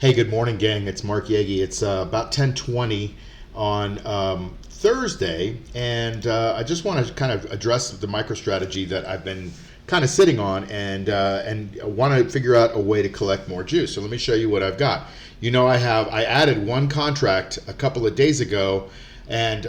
Hey, good morning, gang. It's Mark Yagi. It's about 10:20 on Thursday, and I just want to kind of address the MicroStrategy that I've been kind of sitting on, and want to figure out a way to collect more juice. So let me show you what I've got. You know, I added one contract a couple of days ago, and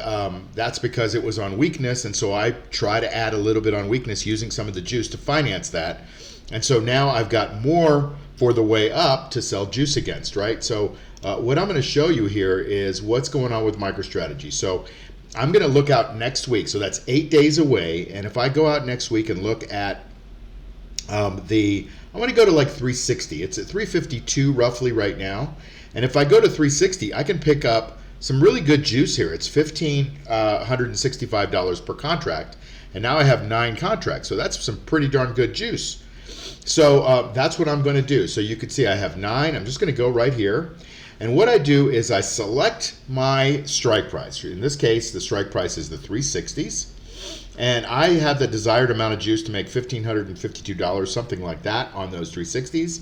that's because it was on weakness, and so I try to add a little bit on weakness using some of the juice to finance that. And so now I've got more for the way up to sell juice against, right? So what I'm going to show you here is what's going on with MicroStrategy. So I'm going to look out next week. So that's 8 days away. And if I go out next week and look at I'm going to go to like 360. It's at 352 roughly right now. And if I go to 360, I can pick up some really good juice here. It's $1,565 per contract. And now I have 9 contracts. So that's some pretty darn good juice. So that's what I'm going to do. So you can see I have 9. I'm just going to go right here. And what I do is I select my strike price. In this case, the strike price is the 360s. And I have the desired amount of juice to make $1,552, something like that on those 360s.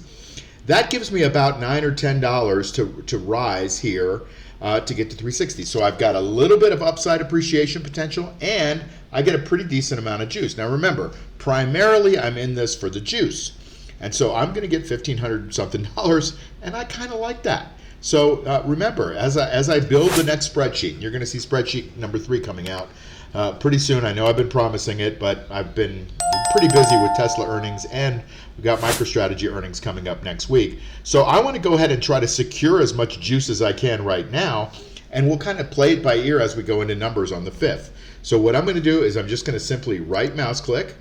That gives me about $9 or $10 to rise here to get to 360. So I've got a little bit of upside appreciation potential, and I get a pretty decent amount of juice. Now remember, primarily I'm in this for the juice. And so I'm going to get $1,500 something, and I kind of like that. So remember, as I build the next spreadsheet, you're going to see spreadsheet number 3 coming out pretty soon. I know I've been promising it, but I've been pretty busy with Tesla earnings, and we've got MicroStrategy earnings coming up next week. So I want to go ahead and try to secure as much juice as I can right now, and we'll kind of play it by ear as we go into numbers on the 5th. So what I'm going to do is I'm just going to simply right mouse click.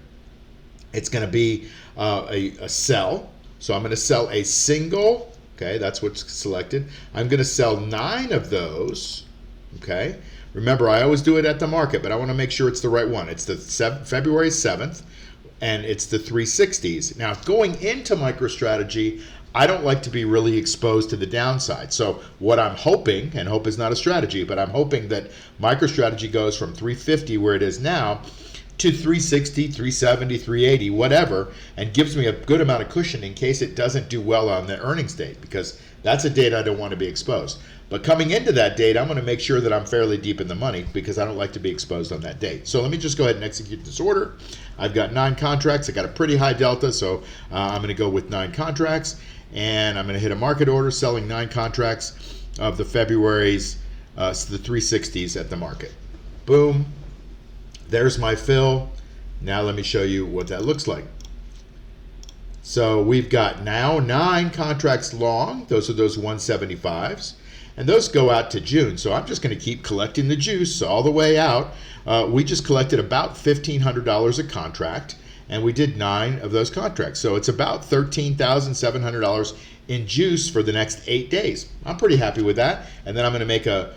It's going to be a sell. So I'm going to sell a single. Okay, that's what's selected. I'm going to sell 9 of those. Okay. Remember, I always do it at the market, but I want to make sure it's the right one. It's the February 7th, and it's the 360s. Now, going into MicroStrategy, I don't like to be really exposed to the downside. So what I'm hoping, and hope is not a strategy, but I'm hoping that MicroStrategy goes from 350, where it is now, to 360, 370, 380, whatever, and gives me a good amount of cushion in case it doesn't do well on the earnings date, because that's a date I don't want to be exposed. But coming into that date, I'm going to make sure that I'm fairly deep in the money, because I don't like to be exposed on that date. So let me just go ahead and execute this order. I've got 9 contracts. I got a pretty high delta, so I'm going to go with 9 contracts, and I'm going to hit a market order selling 9 contracts of the February's, the 360s at the market. Boom. There's my fill. Now let me show you what that looks like. So we've got now 9 contracts long. Those are those 175s. And those go out to June. So I'm just going to keep collecting the juice all the way out. We just collected about $1,500 a contract, and we did 9 of those contracts. So it's about $13,700 in juice for the next 8 days. I'm pretty happy with that. And then I'm going to make a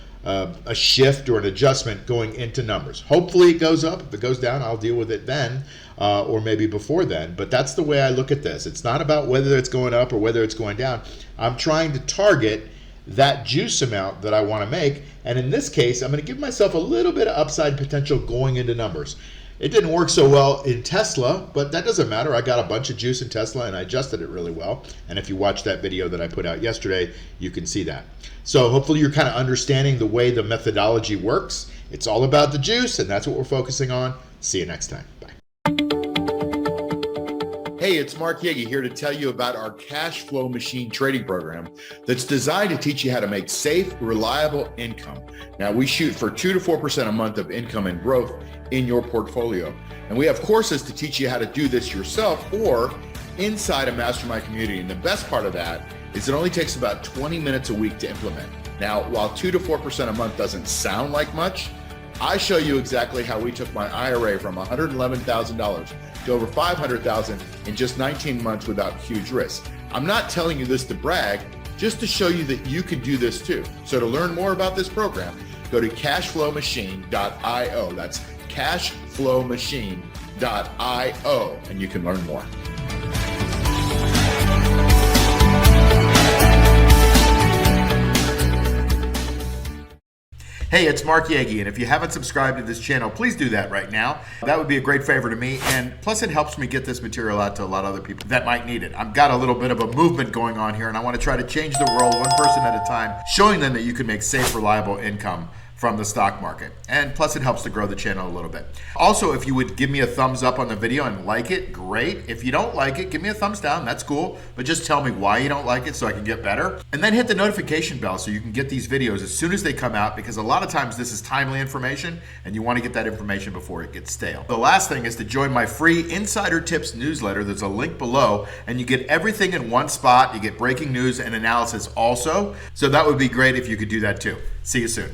shift or an adjustment going into numbers. Hopefully it goes up. If it goes down, I'll deal with it then, or maybe before then. But that's the way I look at this. It's not about whether it's going up or whether it's going down. I'm trying to target that juice amount that I want to make. And in this case, I'm going to give myself a little bit of upside potential going into numbers. It didn't work so well in Tesla, but that doesn't matter. I got a bunch of juice in Tesla, and I adjusted it really well. And if you watch that video that I put out yesterday, you can see that. So hopefully you're kind of understanding the way the methodology works. It's all about the juice, and that's what we're focusing on. See you next time. Bye. Hey, it's Mark Yagi here to tell you about our Cashflow machine trading program that's designed to teach you how to make safe, reliable income. Now, we shoot for 2 to 4% a month of income and growth in your portfolio. And we have courses to teach you how to do this yourself or inside a mastermind community. And the best part of that is it only takes about 20 minutes a week to implement. Now, while 2 to 4% a month doesn't sound like much, I show you exactly how we took my IRA from $111,000 to over $500,000 in just 19 months without huge risk. I'm not telling you this to brag, just to show you that you can do this too. So to learn more about this program, go to cashflowmachine.io. That's cashflowmachine.io, and you can learn more. Hey, it's Mark Yagi, and if you haven't subscribed to this channel, please do that right now. That would be a great favor to me, and plus it helps me get this material out to a lot of other people that might need it. I've got a little bit of a movement going on here, and I want to try to change the world one person at a time, showing them that you can make safe, reliable income from the stock market. And plus it helps to grow the channel a little bit. Also, if you would give me a thumbs up on the video and like it, great. If you don't like it, give me a thumbs down, that's cool. But just tell me why you don't like it so I can get better. And then hit the notification bell so you can get these videos as soon as they come out, because a lot of times this is timely information and you want to get that information before it gets stale. The last thing is to join my free Insider Tips newsletter. There's a link below and you get everything in one spot. You get breaking news and analysis also. So that would be great if you could do that too. See you soon.